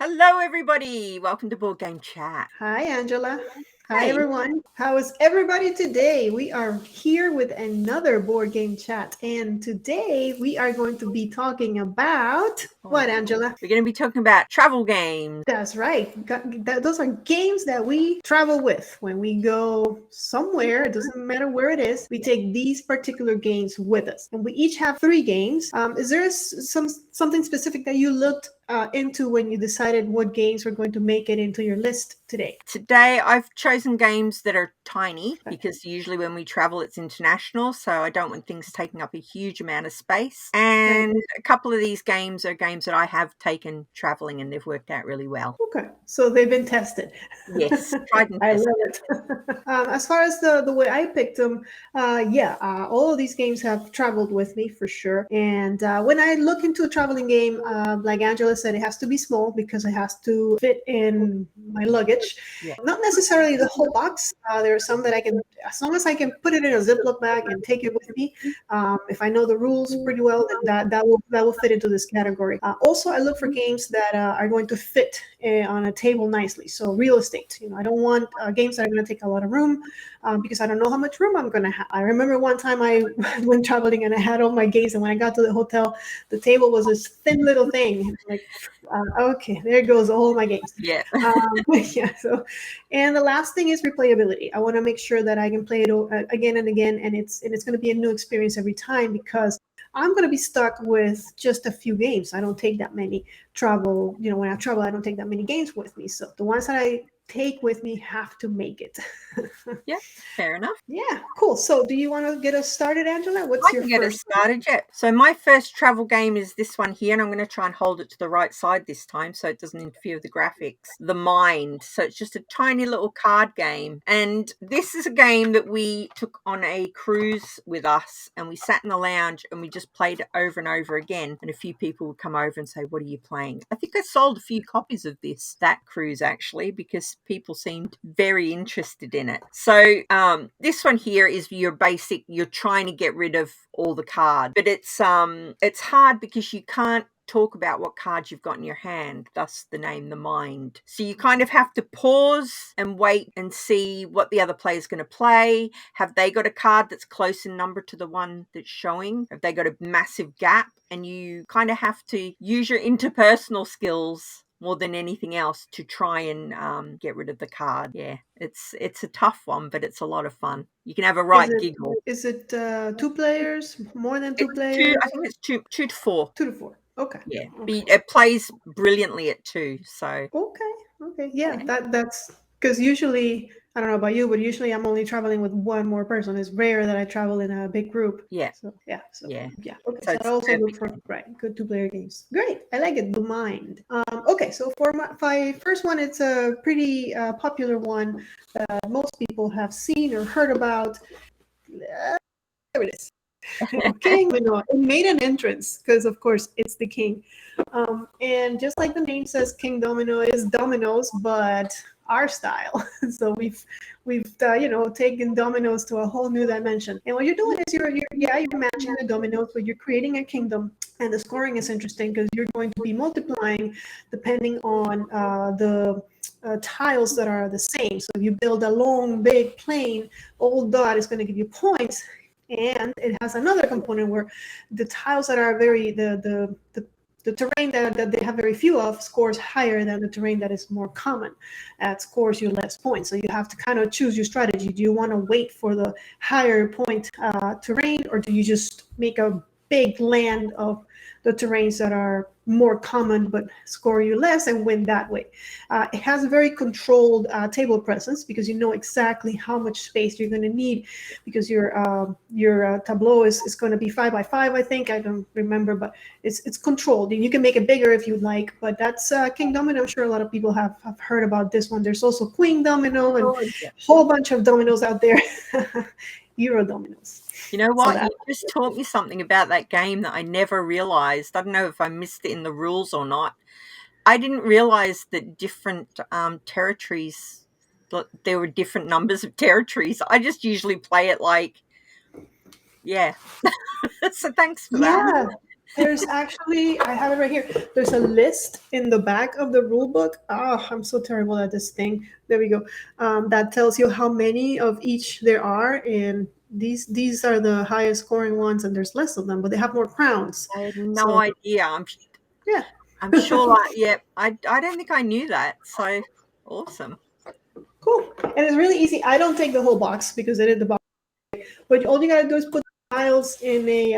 Hello, everybody. Welcome to Board Game Chat. Hi, Angela. Hi, Hey. everyone. How is everybody today? We are here with another board game chat. And today we are going to be talking about what, Angela? We're going to be talking about travel games. That's right. Those are games that we travel with. When we go somewhere, it doesn't matter where it is, we take these particular games with us. And we each have 3 games. Is there something specific that you looked into when you decided what games were going to make it into your list today? Today, I've chosen games that are tiny because usually when we travel, it's international. So I don't want things taking up a huge amount of space. And a couple of these games are games that I have taken traveling and they've worked out really well. Okay, so they've been tested. Yes, tried and I tested. love it. As far as the way I picked them, all of these games have traveled with me for sure. And when I look into a traveling game, like Angela said, it has to be small because it has to fit in my luggage. Yeah. Not necessarily the whole box. There are some that I can, as long as I can put it in a Ziploc bag and take it with me. If I know the rules pretty well, then that will fit into this category. Also, I look for games that are going to fit on a table nicely. So real estate. I don't want games that are going to take a lot of room because I don't know how much room I'm going to have. I remember one time I went traveling and I had all my games, and when I got to the hotel, the table was this thin little thing. Like, okay, there goes all my games. Yeah. Yeah. So, and the last thing is replayability. I want to make sure that I can play it again and again, and it's going to be a new experience every time because I'm going to be stuck with just a few games. I don't take that many travel. When I travel, I don't take that many games with me. So the ones that I take with me have to make it. Yeah, fair enough. Yeah, cool. So do you want to get us started, Angela? What's your get us first? started yet. So my first travel game is this one here, and I'm going to try and hold it to the right side this time so it doesn't interfere with the graphics. The Mind. So it's just a tiny little card game, and this is a game that we took on a cruise with us, and we sat in the lounge and we just played it over and over again, and a few people would come over and say, what are you playing? I think I sold a few copies of that cruise actually, because people seemed very interested in it. So this one here is you're trying to get rid of all the cards, but it's hard because you can't talk about what cards you've got in your hand, thus the name The Mind. So you kind of have to pause and wait and see what the other player's going to play. Have they got a card that's close in number to the one that's showing? Have they got a massive gap? And you kind of have to use your interpersonal skills more than anything else to try and get rid of the card. Yeah, it's a tough one, but it's a lot of fun. You can have a giggle. Is it 2 players? More than 2 players? I think it's two to four. 2 to 4. Okay. Yeah, Okay. it plays brilliantly at 2. So Okay. Yeah, that's because usually, I don't know about you, but usually I'm only traveling with one more person. It's rare that I travel in a big group. Yeah. So yeah. Okay. So So I also look for good 2-player games. Great. I like it. The Mind. Okay. So for my first one, it's a pretty popular one that most people have seen or heard about. There it is. King Domino. It made an entrance because, of course, it's the king. And just like the name says, King Domino is dominoes, but our style. So we've taken dominoes to a whole new dimension. And what you're doing is you're matching the dominoes, but you're creating a kingdom. And the scoring is interesting because you're going to be multiplying depending on the tiles that are the same. So if you build a long, big plane, old dot is going to give you points. And it has another component where the tiles that are the terrain that they have very few of scores higher than the terrain that is more common. That scores you less points. So you have to kind of choose your strategy. Do you want to wait for the higher point terrain, or do you just make a big land of the terrains that are more common but score you less and win that way? It has a very controlled table presence because you know exactly how much space you're going to need because your tableau is going to be 5 by 5, I think. I don't remember, but it's controlled. You can make it bigger if you'd like, but that's King Domino. I'm sure a lot of people have heard about this one. There's also Queen Domino and a whole bunch of dominoes out there. Euro dominoes. You know what? You just taught me something about that game that I never realized. I don't know if I missed it in the rules or not. I didn't realize that different territories, there were different numbers of territories. I just usually play it like, yeah. So thanks for that. There's actually, I have it right here. There's a list in the back of the rule book. Oh, I'm so terrible at this thing. There we go. That tells you how many of each there are, and these are the highest scoring ones, and there's less of them, but they have more crowns. I had no So idea. yeah, I'm sure. Yeah, I don't think I knew that. So awesome. cool. And it's really easy. I don't take the whole box because I did the box, but all you gotta do is put the tiles in a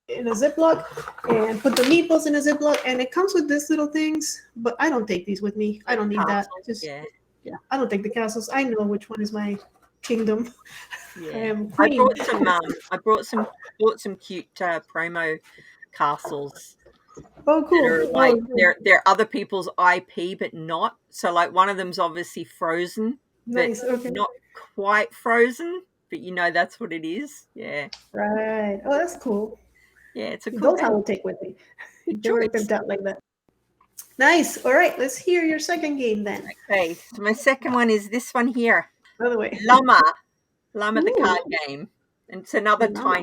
Ziploc and put the meeples in a Ziploc, and it comes with these little things. But I don't take these with me. I Like don't need that. castles. Just Yeah. yeah, I don't take the castles. I know which one is my kingdom. I Yeah. am I queen. brought some. I bought some cute promo castles Oh, that cool. are Oh, like good. they're other people's IP, but not. So like one of them's obviously frozen, but Nice. Okay. not quite frozen. But you know that's what it is. Yeah. Right. Oh, that's cool. Yeah. It's a cool Those I game. will take with me. Good They were choice. pimped out like that. Nice. All right. Let's hear your second game then. Okay. So my second one is this one here. By the way. Llama. Llama the Ooh, card game. And it's another llama.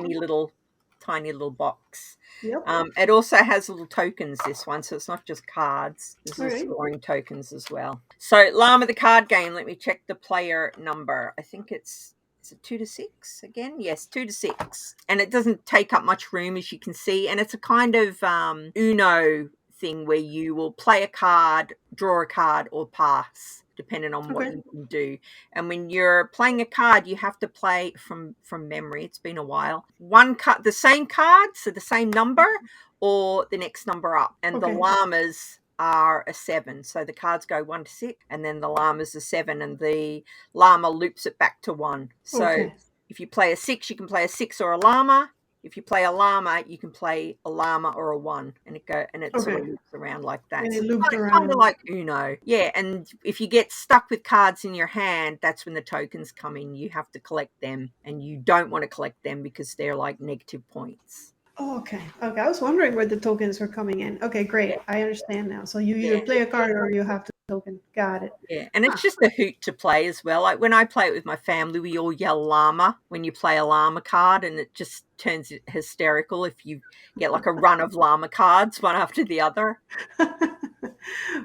tiny little box. Yep. It also has little tokens, this one, so it's not just cards. There's All little right. scoring tokens as well. So Llama the card game, let me check the player number. I think it's is it 2 to 6 again? Yes, 2 to 6. And it doesn't take up much room, as you can see. And it's a kind of Uno thing where you will play a card, draw a card, or pass, depending on what Okay. you can do. And when you're playing a card, you have to play from memory. It's been a while. One card, the same card, so the same number, or the next number up. And the Okay. llamas are a 7. So the cards go 1 to 6, and then the llama's a 7, and the llama loops it back to 1. So Okay. if you play a 6, you can play a 6 or a llama. If you play a llama, you can play a llama or a 1, and it sort of Okay. loops around like that. And So it it's loops kind of around. like Uno. Yeah, and if you get stuck with cards in your hand, that's when the tokens come in. You have to collect them, and you don't want to collect them because they're like negative points. Oh, okay. Okay. I was wondering where the tokens were coming in. Okay, Yeah, great. I understand now. So you either yeah. play a card or you have to token. Got it. Yeah, and Huh. it's just a hoot to play as well. Like when I play it with my family, we all yell llama when you play a llama card, and it just turns it hysterical if you get like a run of llama cards one after the other.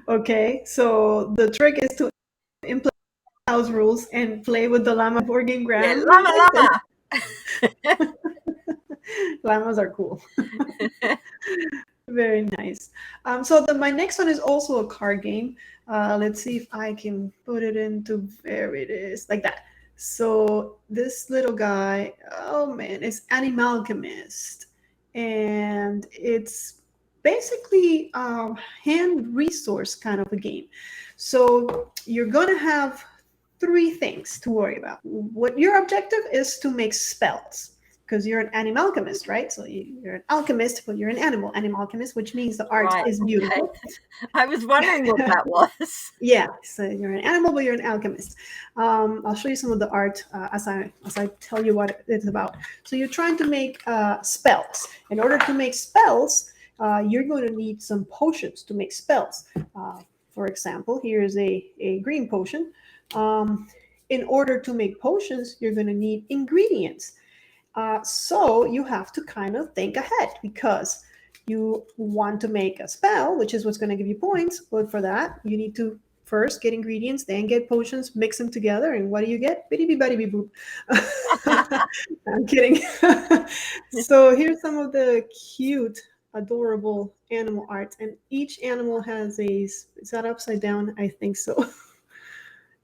Okay. So the trick is to implement house rules and play with the llama board game Yeah, ground. llama, Like this. llama. Llamas are cool. Very nice. So my next one is also a card game. Let's see if I can put it into, there it is, like that. So this little guy, oh man, it's an amalgamist. And it's basically a hand resource kind of a game. So you're going to have three things to worry about. What your objective is to make spells because you're an animalchemist, right? So you're an alchemist, but you're an animalchemist, which means the art Right. is Okay. beautiful. I was wondering what that was. Yeah, so you're an animal, but you're an alchemist. I'll show you some of the art as I tell you what it's about. So you're trying to make spells. In order to make spells, you're going to need some potions to make spells. For example, here's a green potion. In order to make potions, you're going to need ingredients. So you have to kind of think ahead because you want to make a spell, which is what's going to give you points. But for that, you need to first get ingredients, then get potions, mix them together, and what do you get? Bitty bitty bitty boop. I'm kidding. So here's some of the cute, adorable animal art, and each animal has is that upside down? I think so.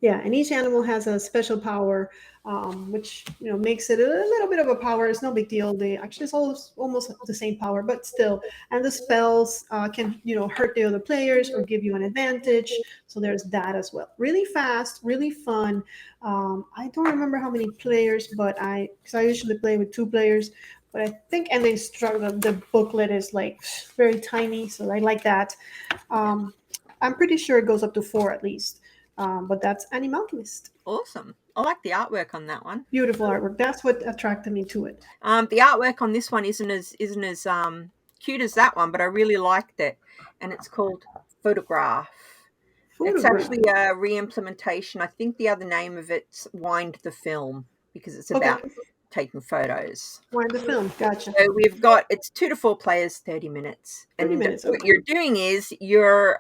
Yeah, and each animal has a special power, which makes it a little bit of a power. It's no big deal. They actually it's almost the same power, but still. And the spells can hurt the other players or give you an advantage. So there's that as well. Really fast, really fun. I don't remember how many players, but because I usually play with 2 players. But I think, and the booklet is like very tiny, so I like that. I'm pretty sure it goes up to 4 at least. But that's Animalchemist. Awesome. I like the artwork on that one. Beautiful artwork. That's what attracted me to it. The artwork on this one isn't as cute as that one, but I really liked it, and it's called Photograph. It's Photograph. actually a re-implementation. I think the other name of it's Wind the Film because it's Okay. about taking photos. Wind the film. Gotcha. So we've got, it's 2 to 4 players, 30 minutes. 30 And minutes. what Okay. you're doing is you're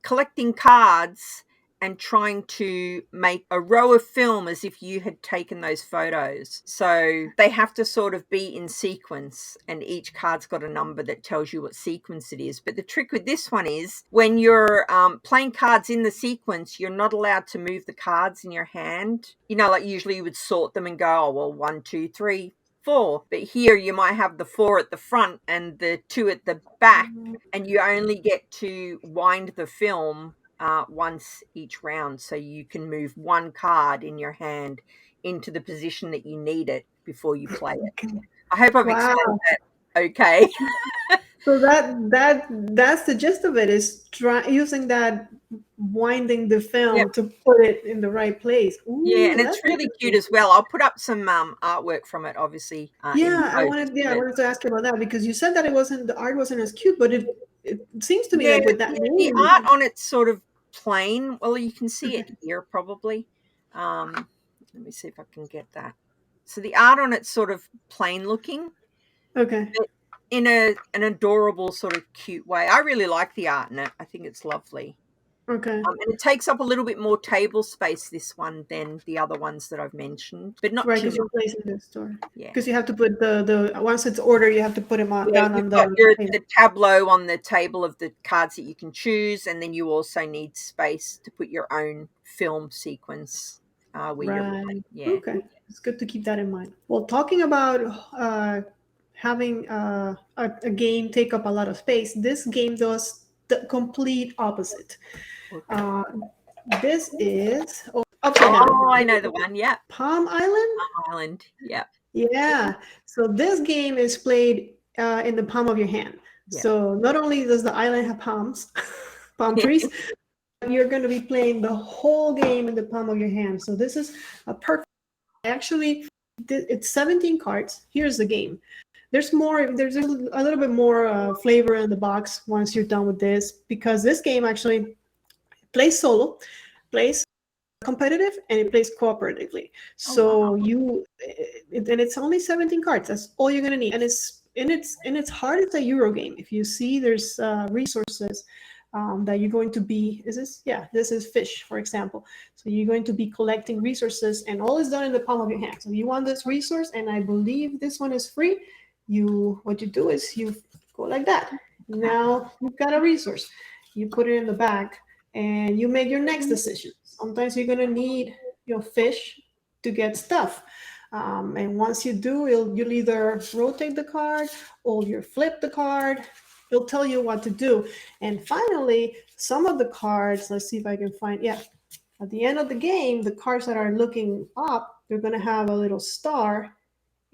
collecting cards and trying to make a row of film as if you had taken those photos. So they have to sort of be in sequence, and each card's got a number that tells you what sequence it is. But the trick with this one is when you're playing cards in the sequence, you're not allowed to move the cards in your hand. You know, like usually you would sort them and go, oh, well, 1, 2, 3, 4. But here you might have the 4 at the front and the 2 at the back, and you only get to wind the film once each round, so you can move one card in your hand into the position that you need it before you play it. Okay. I hope I've explained that okay. So that's the gist of it, is using that winding the film Yep. to put it in the right place. Ooh, Yeah, and it's that's really cute interesting. as well. I'll put up some artwork from it, obviously, in the Yeah, I post. wanted I But wanted to ask you about that, because you said that the art wasn't as cute, but it seems to me yeah, like with that the name. art on it's sort of plain. Well, you can see Okay. it here probably. Let me see if I can get that. So the art on it's sort of plain looking, Okay. but in an adorable sort of cute way. I really like the art in it. I think it's lovely. Okay. And it takes up a little bit more table space, this one, than the other ones that I've mentioned, but not Right, too because much. you're placing the store. Yeah. Because you have to put the once it's ordered, you have to put them Yeah, down on you've got the table. the tableau on the table of the cards that you can choose, and then you also need space to put your own film sequence where you're Right. playing. Yeah. Okay. It's good to keep that in mind. Well, talking about having a game take up a lot of space, this game does the complete opposite. Okay. This is upside down. Oh, I know the one. Yeah. Palm Island. Island. Yeah. Yeah. So this game is played in the palm of your hand. Yeah. So not only does the island have palms, palm trees, but you're going to be playing the whole game in the palm of your hand. So this is a perfect. Actually, it's 17 cards. Here's the game. There's more. There's a little bit more flavor in the box once you're done with this, because this game actually plays solo, plays competitive, and it plays cooperatively. So and it's only 17 cards. That's all you're gonna need, and it's in its heart, it's a Euro game. If you see, there's resources that you're going to be. Is this? Yeah, this is fish, for example. So you're going to be collecting resources, and all is done in the palm of your hand. So you want this resource, and I believe this one is free. What you do is you go like that. Now you've got a resource. You put it in the bag, and you make your next decision. Sometimes you're going to need your fish to get stuff. And once you do, you'll either rotate the card or you flip the card. It'll tell you what to do. And finally, some of the cards, let's see if I can find, yeah, at the end of the game, the cards that are looking up, they're going to have a little star,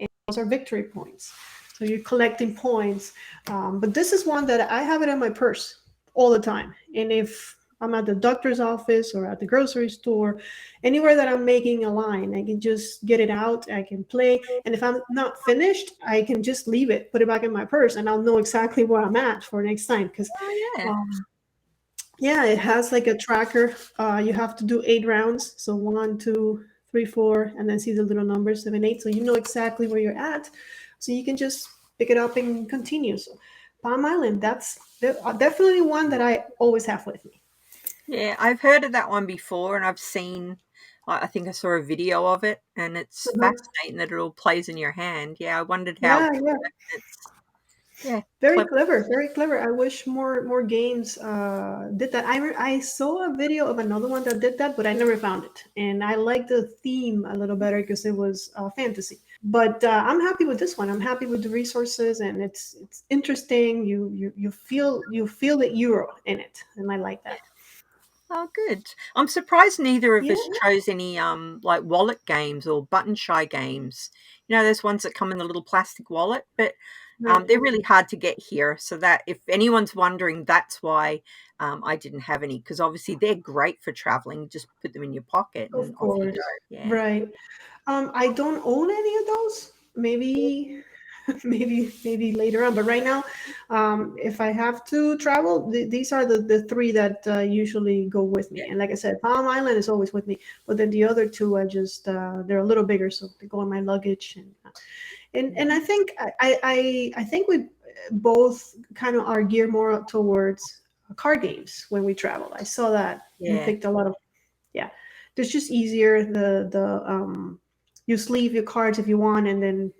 and those are victory points. So you're collecting points. But this is one that I have it in my purse all the time. And if I'm at the doctor's office or at the grocery store, anywhere that I'm making a line, I can just get it out, I can play. And if I'm not finished, I can just leave it, put it back in my purse, and I'll know exactly where I'm at for next time. Because yeah, it has like a tracker. You have to do 8 rounds. So 1, 2, 3, 4, and then see the little numbers 7, 8. So you know exactly where you're at. So you can just pick it up and continue. So Palm Island, that's definitely one that I always have with me. Yeah, I've heard of that one before, and I've seen, I think I saw a video of it, and it's fascinating that it all plays in your hand. Yeah, I wondered how. Yeah. Yeah, Very clever, very clever. I wish more games did that. I saw a video of another one that did that, but I never found it. And I like the theme a little better because it was fantasy. But I'm happy with this one. I'm happy with the resources, and it's interesting. You feel the Euro in it, and I like that. Oh, good. I'm surprised neither of us chose any like wallet games or button shy games. You know, those ones that come in the little plastic wallet, but they're really hard to get here. So that if anyone's wondering, that's why I didn't have any, because obviously they're great for traveling. You just put them in your pocket and Of off you course, go. Yeah. right. I don't own any of those. Maybe maybe later on. But right now, if I have to travel, these are the three that usually go with me. Yeah. And like I said, Palm Island is always with me. But then the other two, I just they're a little bigger, so they go in my luggage. And I think I think we both kind of are geared more towards card games when we travel. I saw that you Yeah. picked a lot of, yeah. It's just easier. The you sleeve your cards if you want, and then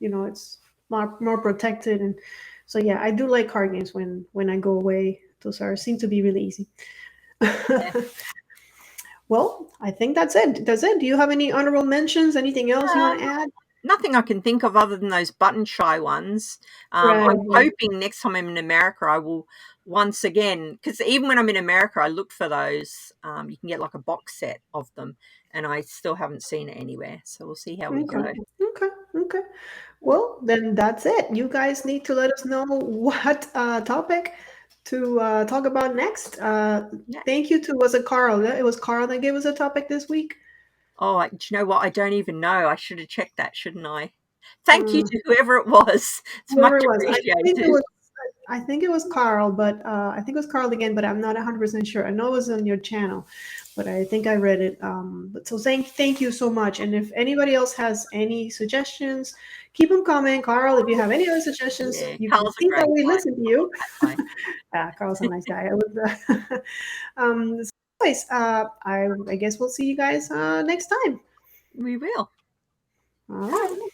it's more protected. And so yeah, I do like card games when I go away. Those are seem to be really easy. Yeah. Well, I think that's it. Do you have any honorable mentions, anything else you want to add? Nothing I can think of other than those button shy ones. Right, I'm right. hoping next time I'm in America, I will once again, because even when I'm in America, I look for those. You can get like a box set of them, and I still haven't seen it anywhere. So we'll see how we Okay, go. okay, okay. Well, then that's it. You guys need to let us know what topic to talk about next. Yeah. Thank you to, was it Carl? It was Carl that gave us a topic this week. Oh, do you know what? I don't even know. I should have checked that, shouldn't I? Thank you Mm, to whoever it was. It's much whoever it was, appreciated. I think it was Carl, but I think it was Carl again, but I'm not 100% sure. I know it was on your channel, but I think I read it. But so thank you so much. And if anybody else has any suggestions, keep them coming. Carl, if you have any other suggestions, Yeah, you can Carl's a see that great we guy. listen to you. Bye. Carl's a nice guy. I was, so anyways, I guess we'll see you guys next time. We will. All right.